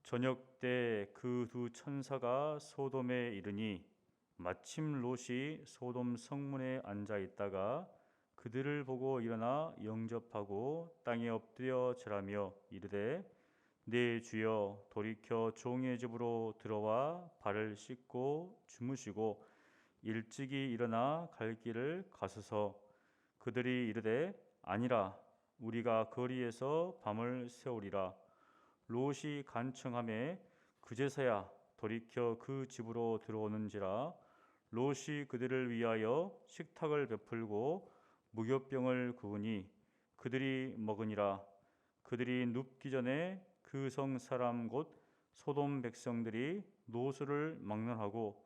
저녁 때 그 두 천사가 소돔에 이르니 마침 롯이 소돔 성문에 앉아 있다가 그들을 보고 일어나 영접하고 땅에 엎드려 절하며 이르되 내 주여 돌이켜 종의 집으로 들어와 발을 씻고 주무시고 일찍이 일어나 갈 길을 가소서. 그들이 이르되 아니라 우리가 거리에서 밤을 새우리라. 롯이 간청하매 그제서야 돌이켜 그 집으로 들어오는지라. 롯이 그들을 위하여 식탁을 베풀고 무교병을 구우니 그들이 먹으니라. 그들이 눕기 전에 그 성 사람 곧 소돔 백성들이 롯을 막론하고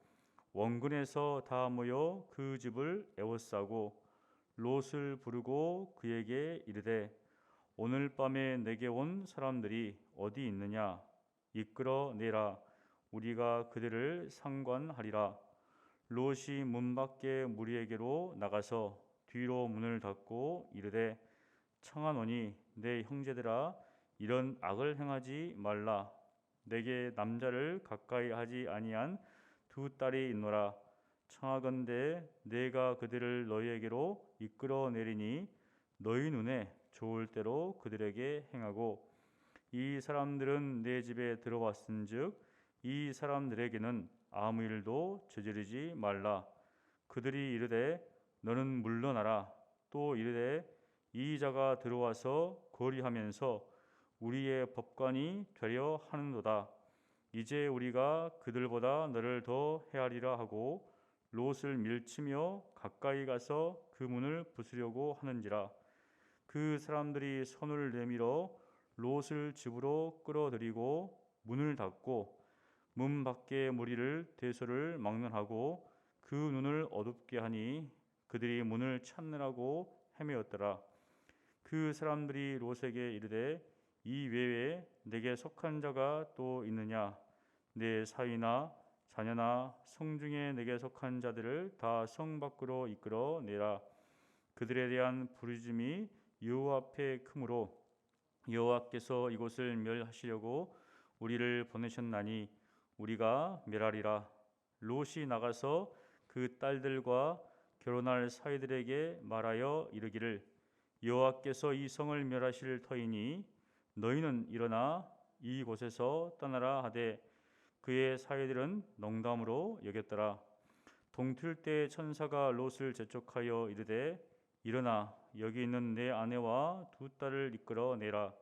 원근에서 다 모여 그 집을 에워싸고 롯을 부르고 그에게 이르되 오늘 밤에 내게 온 사람들이 어디 있느냐 이끌어 내라. 우리가 그들을 상관하리라. 롯이 문 밖에 무리에게로 나가서 뒤로 문을 닫고 이르되 청하노니 내 형제들아 이런 악을 행하지 말라. 내게 남자를 가까이 하지 아니한 두 딸이 있노라. 청하건대 내가 그들을 너희에게로 이끌어 내리니 너희 눈에 좋을 대로 그들에게 행하고 이 사람들은 내 집에 들어왔은즉 이 사람들에게는 아무 일도 저지르지 말라. 그들이 이르되 너는 물러나라. 또 이르되 이 자가 들어와서 거리하면서 우리의 법관이 되려 하는도다. 이제 우리가 그들보다 너를 더 헤아리라 하고 롯을 밀치며 가까이 가서 그 문을 부수려고 하는지라. 그 사람들이 손을 내밀어 롯을 집으로 끌어들이고 문을 닫고 문 밖에 무리를 대소를 막론하고 그 눈을 어둡게 하니 그들이 문을 찾느라고 헤매었더라. 그 사람들이 롯에게 이르되 이 외에 내게 속한 자가 또 있느냐? 내 사위나 자녀나 성중에 내게 속한 자들을 다 성 밖으로 이끌어 내라. 그들에 대한 부르짖음이 여호와 앞에 크므로 여호와께서 이곳을 멸하시려고 우리를 보내셨나니 우리가 멸하리라. 롯이 나가서 그 딸들과 결혼할 사위들에게 말하여 이르기를 여호와께서 이 성을 멸하실 터이니 너희는 일어나 이곳에서 떠나라 하되 그의 사위들은 농담으로 여겼더라. 동틀 때 천사가 롯을 재촉하여 이르되 일어나 여기 있는 내 아내와 두 딸을 이끌어 내라.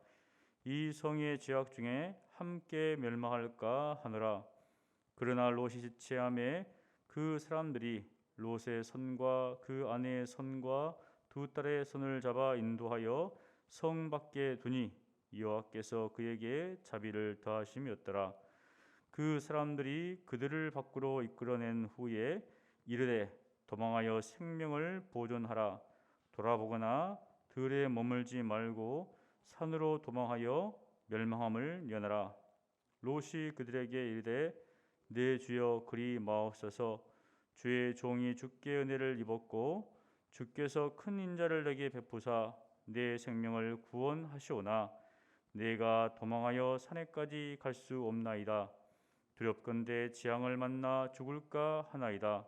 이 성의 죄악 중에 함께 멸망할까 하노라. 그러나 롯이 취함에 그 사람들이 롯의 손과 그 아내의 손과 두 딸의 손을 잡아 인도하여 성 밖에 두니 여호와께서 그에게 자비를 더하심이었더라. 그 사람들이 그들을 밖으로 이끌어낸 후에 이르되 도망하여 생명을 보존하라. 돌아보거나 들에 머물지 말고 산으로 도망하여 멸망함을 면하라. 롯이 그들에게 이르되 내 주여 그리 마옵소서. 주의 종이 주께 은혜를 입었고 주께서 큰 인자를 내게 베푸사 내 생명을 구원하시오나 내가 도망하여 산에까지 갈 수 없나이다. 두렵건대 재앙을 만나 죽을까 하나이다.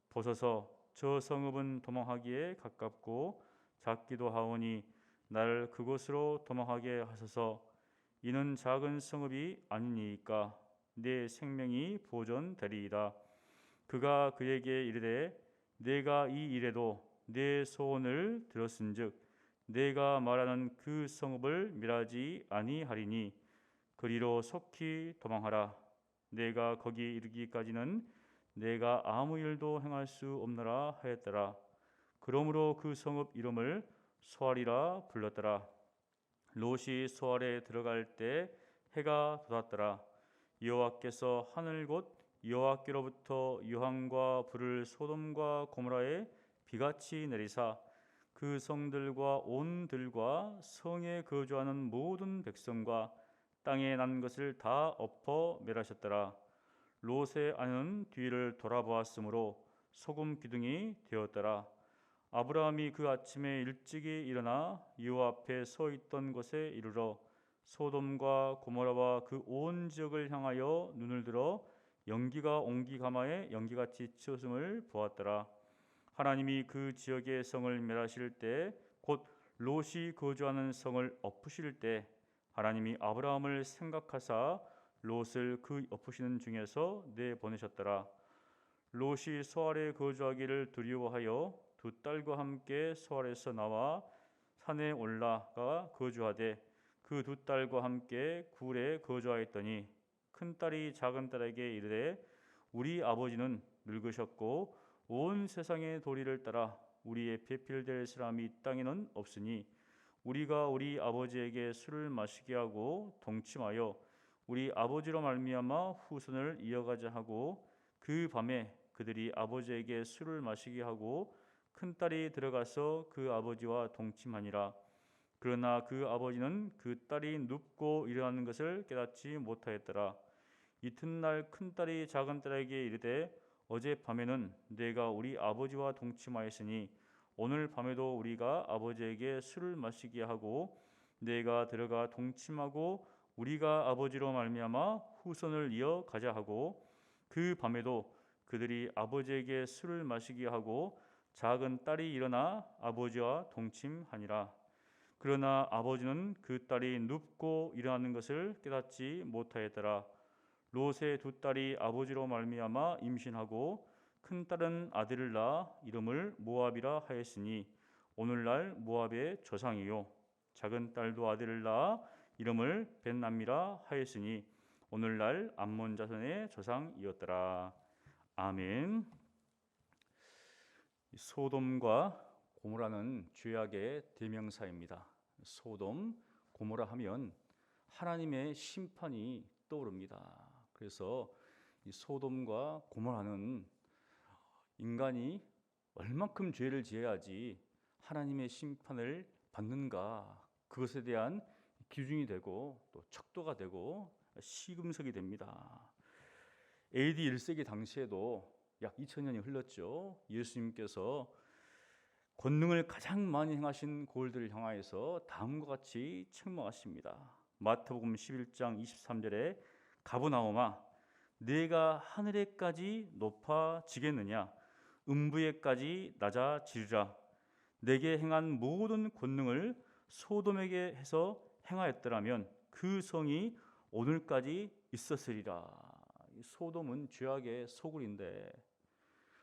보소서 저 성읍은 도망하기에 가깝고 작기도 하오니 나를 그곳으로 도망하게 하소서. 이는 작은 성읍이 아니니까 내 생명이 보존되리이다. 그가 그에게 이르되 내가 이 일에도 내 소원을 들었은즉 내가 말하는 그 성읍을 멸하지 아니하리니 그리로 속히 도망하라. 내가 거기 이르기까지는 내가 아무 일도 행할 수 없노라 하였더라. 그러므로 그 성읍 이름을 소알이라 불렀더라. 롯이 소알에 들어갈 때 해가 돋았더라. 여호와께서 하늘 곧 여호와께로부터 유황과 불을 소돔과 고모라에 비같이 내리사 그 성들과 온 들과 성에 거주하는 모든 백성과 땅에 난 것을 다 엎어 멸하셨더라. 롯의 아내는 뒤를 돌아보았으므로 소금 기둥이 되었더라. 아브라함이 그 아침에 일찍이 일어나 여호와 앞에 서 있던 곳에 이르러 소돔과 고모라와 그 온 지역을 향하여 눈을 들어 연기가 옹기 가마에 연기같이 치솟음을 보았더라. 하나님이 그 지역의 성을 멸하실 때 곧 롯이 거주하는 성을 엎으실 때 하나님이 아브라함을 생각하사 롯을 그 엎으시는 중에서 내보내셨더라. 롯이 소알에 거주하기를 두려워하여 두 딸과 함께 소알에서 나와 산에 올라가 거주하되 그 두 딸과 함께 굴에 거주하였더니 큰 딸이 작은 딸에게 이르되 우리 아버지는 늙으셨고 온 세상의 도리를 따라 우리의 배필될 사람이 이 땅에는 없으니 우리가 우리 아버지에게 술을 마시게 하고 동침하여 우리 아버지로 말미암아 후손을 이어가자 하고 그 밤에 그들이 아버지에게 술을 마시게 하고 큰 딸이 들어가서 그 아버지와 동침하니라. 그러나 그 아버지는 그 딸이 눕고 일어나는 것을 깨닫지 못하였더라. 이튿날 큰 딸이 작은 딸에게 이르되 어젯밤에는 내가 우리 아버지와 동침하였으니 오늘 밤에도 우리가 아버지에게 술을 마시게 하고 내가 들어가 동침하고 우리가 아버지로 말미암아 후손을 이어 가자 하고 그 밤에도 그들이 아버지에게 술을 마시게 하고 작은 딸이 일어나 아버지와 동침하니라. 그러나 아버지는 그 딸이 눕고 일어나는 것을 깨닫지 못하였더라. 롯의 두 딸이 아버지로 말미암아 임신하고 큰 딸은 아들을 낳아 이름을 모압이라 하였으니 오늘날 모압의 조상이요 작은 딸도 아들을 낳아 이름을 벳람이라 하였으니 오늘날 암몬 자손의 조상이었더라. 아멘. 소돔과 고모라는 죄악의 대명사입니다. 소돔, 고모라 하면 하나님의 심판이 떠오릅니다. 그래서 이 소돔과 고모라는 인간이 얼만큼 죄를 지어야지 하나님의 심판을 받는가, 그것에 대한 기준이 되고 또 척도가 되고 시금석이 됩니다. AD 1세기 당시에도 약 2000년이 흘렀죠. 예수님께서 권능을 가장 많이 행하신 고을들을 향하여서 다음과 같이 책망하십니다. 마태복음 11장 23절에 가버나움아 내가 하늘에까지 높아지겠느냐 음부에까지 낮아지리라. 내게 행한 모든 권능을 소돔에게 해서 행하였더라면 그 성이 오늘까지 있었으리라. 소돔은 죄악의 소굴인데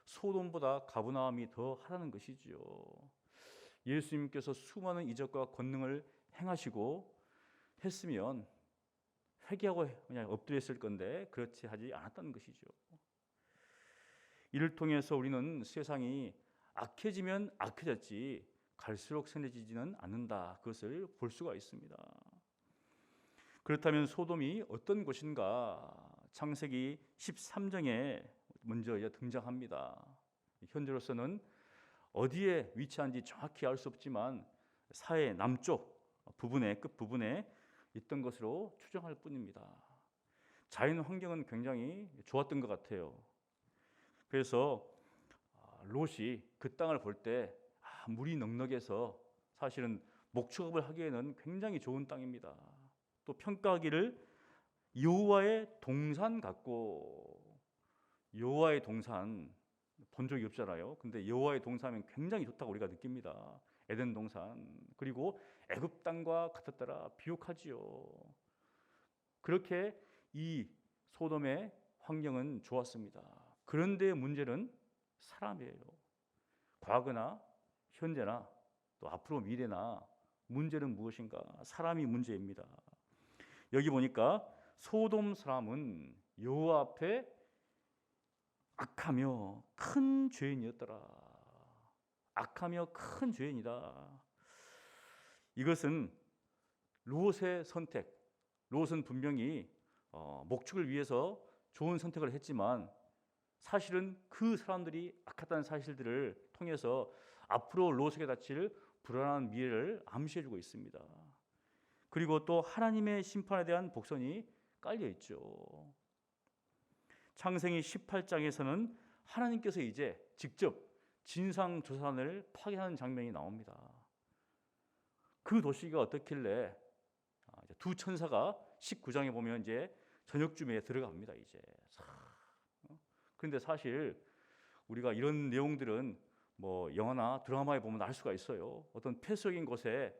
소돔보다 가버나움이 더 하라는 것이지요. 예수님께서 수많은 이적과 권능을 행하시고 했으면 회개하고 그냥 엎드렸을 건데 그렇지 하지 않았다는 것이죠. 이를 통해서 우리는 세상이 악해지면 악해졌지 갈수록 선해지지는 않는다, 그것을 볼 수가 있습니다. 그렇다면 소돔이 어떤 곳인가? 창세기 13장에 먼저 등장합니다. 현재로서는 어디에 위치한지 정확히 알 수 없지만 사해 남쪽 부분에 끝 부분에 있던 것으로 추정할 뿐입니다. 자연 환경은 굉장히 좋았던 것 같아요. 그래서 롯이 그 땅을 볼 때 물이 넉넉해서 사실은 목축업을 하기에는 굉장히 좋은 땅입니다. 또 평가하기를 여호와의 동산 같고, 여호와의 동산 본 적이 없잖아요. 근데 여호와의 동산은 굉장히 좋다고 우리가 느낍니다. 에덴 동산, 그리고 애굽 땅과 같았더라, 비옥하지요. 그렇게 이 소돔의 환경은 좋았습니다. 그런데 문제는 사람이에요. 과거나 현재나 또 앞으로 미래나 문제는 무엇인가? 사람이 문제입니다. 여기 보니까 소돔 사람은 여호와 앞에 악하며 큰 죄인이었더라. 악하며 큰 죄인이다. 이것은 롯의 선택. 롯은 분명히 목축을 위해서 좋은 선택을 했지만 사실은 그 사람들이 악하다는 사실들을 통해서 앞으로 롯에게 닥칠 불안한 미래를 암시해주고 있습니다. 그리고 또 하나님의 심판에 대한 복선이 깔려 있죠. 창세기 18장에서는 하나님께서 이제 직접 진상조사단을 파견하는 장면이 나옵니다. 그 도시가 어떻길래 두 천사가 19장에 보면 이제 저녁쯤에 들어갑니다. 이제. 그런데 사실 우리가 이런 내용들은 뭐 영화나 드라마에 보면 알 수가 있어요. 어떤 폐쇄적인 곳에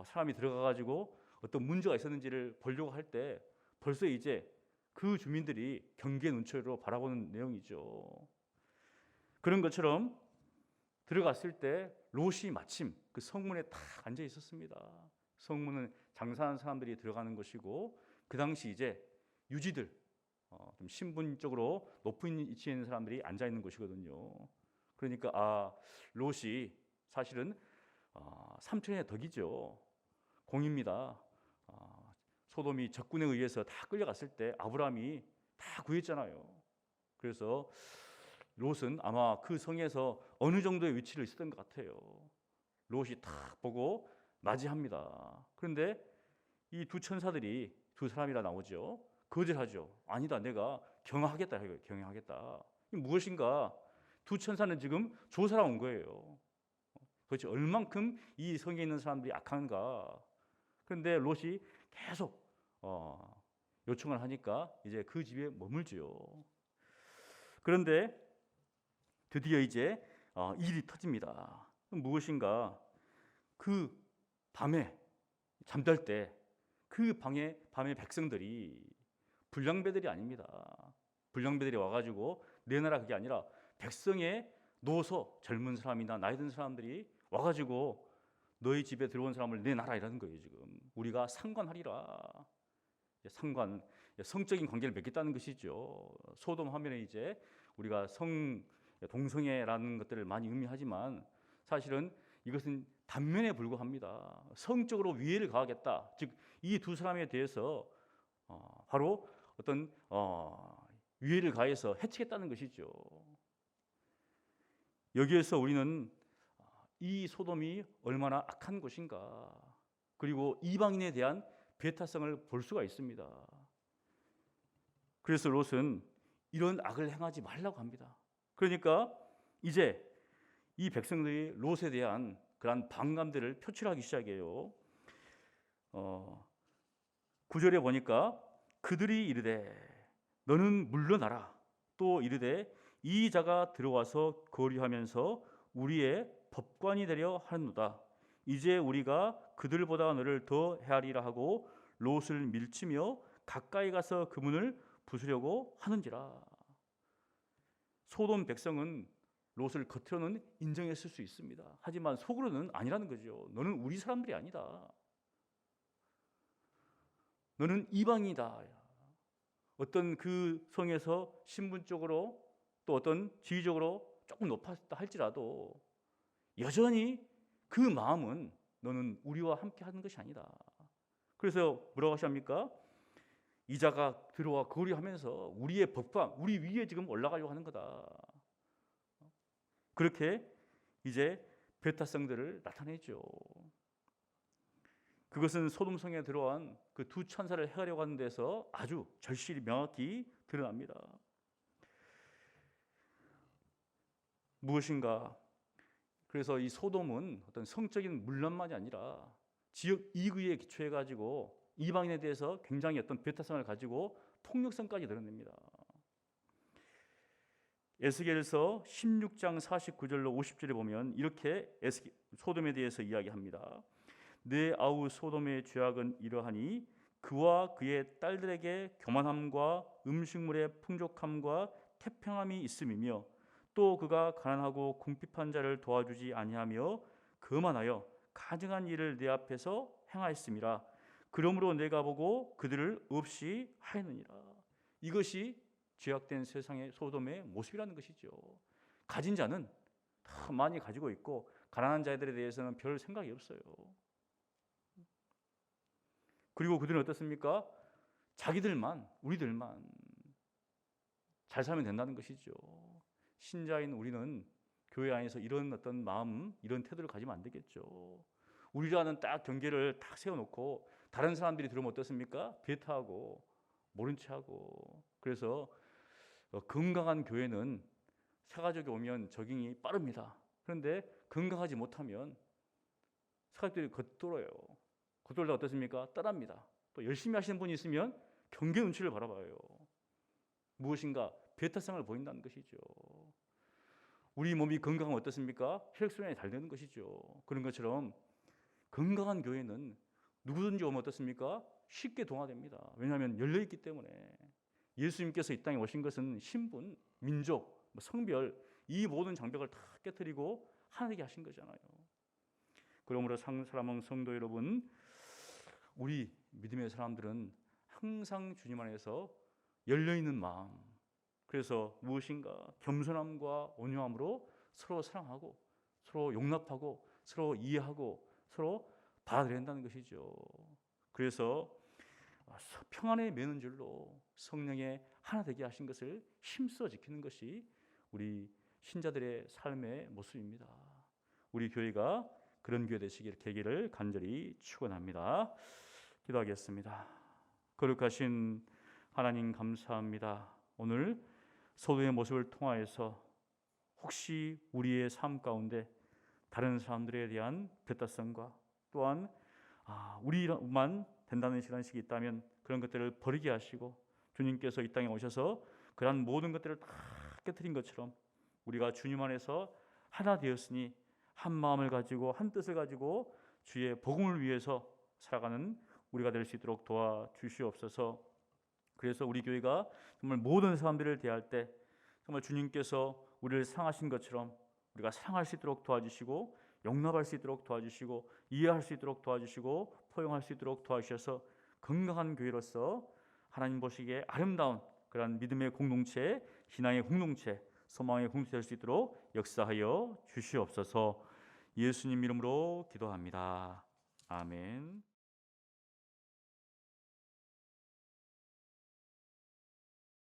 사람이 들어가가지고 어떤 문제가 있었는지를 보려고 할 때 벌써 이제 그 주민들이 경계의 눈초리로 바라보는 내용이죠. 그런 것처럼 들어갔을 때 롯이 마침 그 성문에 딱 앉아 있었습니다. 성문은 장사하는 사람들이 들어가는 것이고 그 당시 이제 유지들, 좀 신분적으로 높은 위치에 있는 사람들이 앉아 있는 곳이거든요. 그러니까 롯이 사실은 삼촌의 덕이죠. 공입니다. 소돔이 적군에 의해서 다 끌려갔을 때 아브라함이 다 구했잖아요. 그래서 롯은 아마 그 성에서 어느 정도의 위치를 있었던 것 같아요. 롯이 딱 보고 맞이합니다. 그런데 이 두 천사들이 두 사람이라 나오죠. 거절하죠. 아니다, 내가 경하겠다. 경하겠다. 무엇인가? 두 천사는 지금 조사하러 온 거예요. 도대체 얼만큼 이 성에 있는 사람들이 악한가? 그런데 롯이 계속 요청을 하니까 이제 그 집에 머물지요. 그런데 드디어 이제 일이 터집니다. 무엇인가? 그 밤에 잠잘 때 그 밤에 백성들이 불량배들이 아닙니다. 불량배들이 와가지고 내 나라 그게 아니라 백성의 노소, 젊은 사람이나 나이 든 사람들이 와가지고 너희 집에 들어온 사람을 내놔라 이라는 거예요. 지금 우리가 상관하리라. 상관, 성적인 관계를 맺겠다는 것이죠. 소돔 하면에 이제 우리가 동성애라는 것들을 많이 의미하지만 사실은 이것은 단면에 불과합니다. 성적으로 위해를 가하겠다. 즉 이 두 사람에 대해서 바로 어떤 위해를 가해서 해치겠다는 것이죠. 여기에서 우리는 이 소돔이 얼마나 악한 곳인가, 그리고 이방인에 대한 배타성을 볼 수가 있습니다. 그래서 롯은 이런 악을 행하지 말라고 합니다. 그러니까 이제 이 백성들이 롯에 대한 그러한 반감들을 표출하기 시작해요. 9절에 보니까 그들이 이르되 너는 물러나라. 또 이르되 이 자가 들어와서 거류하면서 우리의 법관이 되려 하는도다. 이제 우리가 그들보다 너를 더 헤아리라 하고 롯을 밀치며 가까이 가서 그 문을 부수려고 하는지라. 소돔 백성은 롯을 겉으로는 인정했을 수 있습니다. 하지만 속으로는 아니라는 거죠. 너는 우리 사람들이 아니다. 너는 이방이다. 어떤 그 성에서 신분적으로 또 어떤 지위적으로 조금 높았다 할지라도 여전히 그 마음은 너는 우리와 함께 하는 것이 아니다. 그래서 뭐라고 하십니까? 이자가 들어와 거류하면서 우리의 법관, 우리 위에 지금 올라가려고 하는 거다. 그렇게 이제 배타성들을 나타내죠. 그것은 소돔성에 들어온 그 두 천사를 해하려고 하는 데서 아주 절실히 명확히 드러납니다. 무엇인가? 그래서 이 소돔은 어떤 성적인 문란만이 아니라 지역 이익에 기초해 가지고 이방인에 대해서 굉장히 어떤 배타성을 가지고 폭력성까지 드러냅니다. 에스겔서 16장 49절로 50절에 보면 이렇게 소돔에 대해서 이야기합니다. 내 아우 소돔의 죄악은 이러하니 그와 그의 딸들에게 교만함과 음식물의 풍족함과 태평함이 있음이며 또 그가 가난하고 궁핍한 자를 도와주지 아니하며 거만하여 가증한 일을 내 앞에서 행하였음이라. 그러므로 내가 보고 그들을 없이 하였느니라. 이것이 죄악된 세상의 소돔의 모습이라는 것이죠. 가진 자는 다 많이 가지고 있고 가난한 자들에 대해서는 별 생각이 없어요. 그리고 그들은 어떻습니까? 자기들만, 우리들만 잘 살면 된다는 것이죠. 신자인 우리는 교회 안에서 이런 어떤 마음, 이런 태도를 가지면 안 되겠죠. 우리라는 딱 경계를 딱 세워놓고 다른 사람들이 들으면 어떻습니까? 배타하고 모른 체하고. 그래서 건강한 교회는 사가족이 오면 적응이 빠릅니다. 그런데 건강하지 못하면 사가족들이 겉돌아요. 겉돌다 어떻습니까? 떠납니다. 또 열심히 하시는 분이 있으면 경계 눈치를 바라봐요. 무엇인가 배타성을 보인다는 것이죠. 우리 몸이 건강하면 어떻습니까? 혈액순환이 잘 되는 것이죠. 그런 것처럼 건강한 교회는 누구든지 오면 어떻습니까? 쉽게 동화됩니다. 왜냐하면 열려있기 때문에. 예수님께서 이 땅에 오신 것은 신분, 민족, 성별 이 모든 장벽을 다 깨뜨리고 하나 되게 하신 거잖아요. 그러므로 사랑하는 성도 여러분, 우리 믿음의 사람들은 항상 주님 안에서 열려있는 마음, 그래서 무엇인가 겸손함과 온유함으로 서로 사랑하고 서로 용납하고 서로 이해하고 서로 받아들여야 한다는 것이죠. 그래서 평안에 매는 줄로 성령의 하나 되게 하신 것을 힘써 지키는 것이 우리 신자들의 삶의 모습입니다. 우리 교회가 그런 교회 되시길 계기를 간절히 축원합니다. 기도하겠습니다. 거룩하신 하나님 감사합니다. 오늘 소도의 모습을 통하여서 혹시 우리의 삶 가운데 다른 사람들에 대한 배타성과 또한 우리만 된다는 시간식이 있다면 그런 것들을 버리게 하시고 주님께서 이 땅에 오셔서 그러한 모든 것들을 다 깨뜨린 것처럼 우리가 주님 안에서 하나 되었으니 한 마음을 가지고 한 뜻을 가지고 주의 복음을 위해서 살아가는 우리가 될 수 있도록 도와주시옵소서. 그래서 우리 교회가 정말 모든 사람들을 대할 때 정말 주님께서 우리를 사랑하신 것처럼 우리가 사랑할 수 있도록 도와주시고 용납할 수 있도록 도와주시고 이해할 수 있도록 도와주시고 포용할 수 있도록 도와주셔서 건강한 교회로서 하나님 보시기에 아름다운 그런 믿음의 공동체, 신앙의 공동체, 소망의 공동체 될 수 있도록 역사하여 주시옵소서. 예수님 이름으로 기도합니다. 아멘.